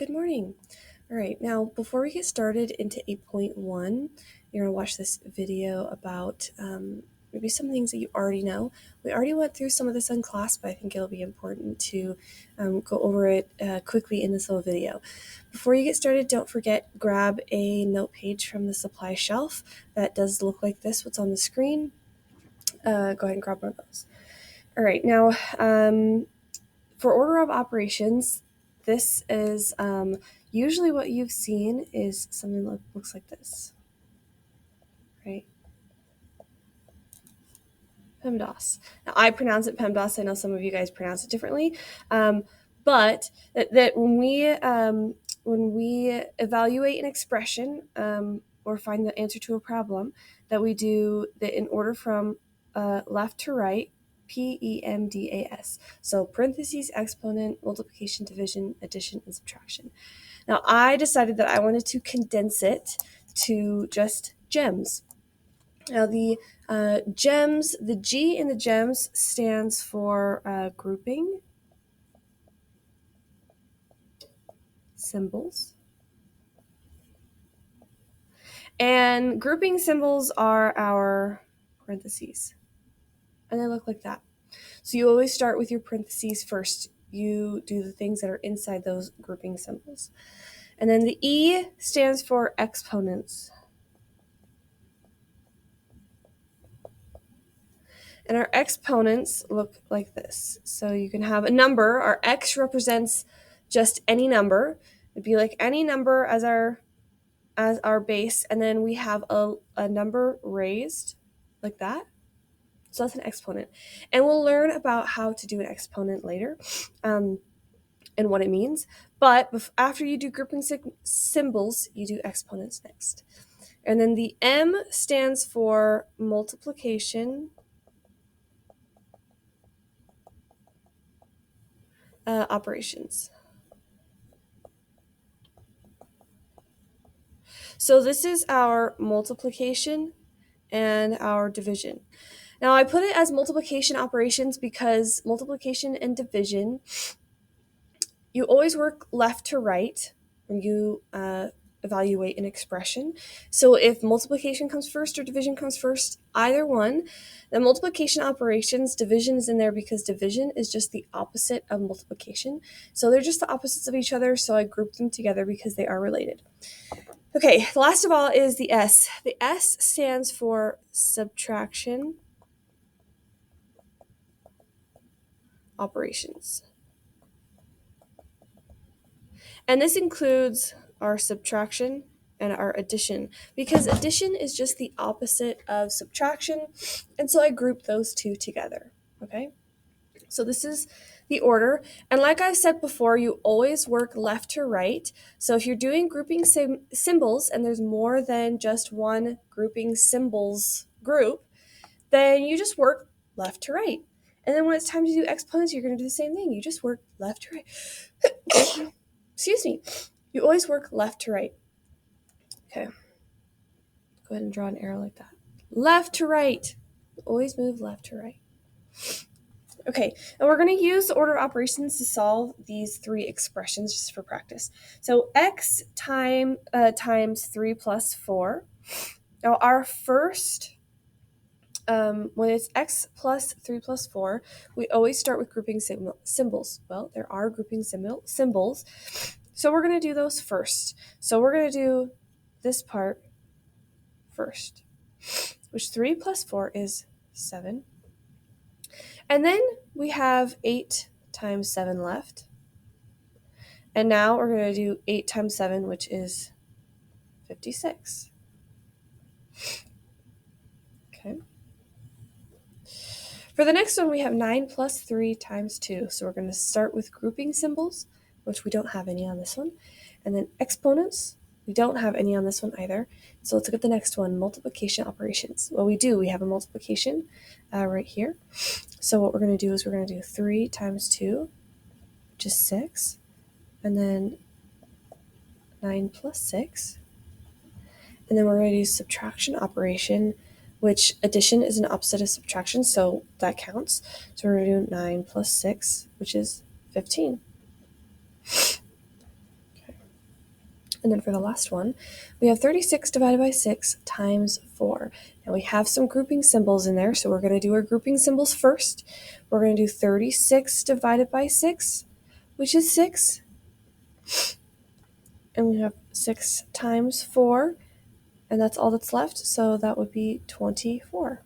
Good morning. All right, now before we get started into 8.1, you're going to watch this video about maybe some things that you already know. We already went through some of this in class, but I think it'll be important to go over it quickly in this little video. Before you get started, don't forget, grab a note page from the supply shelf that does look like this, what's on the screen. Go ahead and grab one of those. All right, now for order of operations, this is usually what you've seen is something that looks like this, right? PEMDAS. Now, I pronounce it PEMDAS. I know some of you guys pronounce it differently, but that when we evaluate an expression or find the answer to a problem, that we do that in order from left to right, PEMDAS. So parentheses, exponent, multiplication, division, addition, and subtraction. Now, I decided that I wanted to condense it to just GEMS. Now, the GEMS, the G in the GEMS stands for grouping symbols. And grouping symbols are our parentheses. And they look like that. So you always start with your parentheses first. You do the things that are inside those grouping symbols. And then the E stands for exponents. And our exponents look like this. So you can have a number. Our X represents just any number. It'd be like any number as our base, and then we have a number raised like that. So that's an exponent. And we'll learn about how to do an exponent later and what it means. But after you do grouping symbols, you do exponents next. And then the M stands for multiplication operations. So this is our multiplication and our division. Now I put it as multiplication operations because multiplication and division, you always work left to right when you evaluate an expression. So if multiplication comes first or division comes first, either one, the multiplication operations, division is in there because division is just the opposite of multiplication. So they're just the opposites of each other, so I grouped them together because they are related. Okay, last of all is the S. The S stands for subtraction operations. And this includes our subtraction and our addition, because addition is just the opposite of subtraction, and so I grouped those two together, okay? So this is the order, and like I've said before, you always work left to right. So if you're doing grouping symbols and there's more than just one grouping symbols group, then you just work left to right. And then when it's time to do exponents, you're going to do the same thing. You just work left to right. Excuse me. You always work left to right. Okay. Go ahead and draw an arrow like that. Left to right. Always move left to right. Okay, and we're going to use the order of operations to solve these three expressions just for practice. So x times 3 plus 4. Now our first, when it's x plus 3 plus 4, we always start with grouping symbols. Well, there are grouping symbols. So we're going to do those first. So we're going to do this part first, which 3 plus 4 is 7. And then we have 8 times 7 left. And now we're going to do 8 times 7, which is 56. Okay. For the next one, we have 9 plus 3 times 2. So we're going to start with grouping symbols, which we don't have any on this one. And then exponents, we don't have any on this one either. So let's look at the next one, multiplication operations. Well, we do. We have a multiplication right here. So what we're going to do is we're going to do 3 times 2, which is 6. And then 9 plus 6. And then we're going to do subtraction operation, which addition is an opposite of subtraction, so that counts. So we're going to do 9 plus 6, which is 15. Okay. And then for the last one, we have 36 divided by 6 times 4. Now we have some grouping symbols in there, so we're going to do our grouping symbols first. We're going to do 36 divided by 6, which is 6. And we have 6 times 4, and that's all that's left, so that would be 24.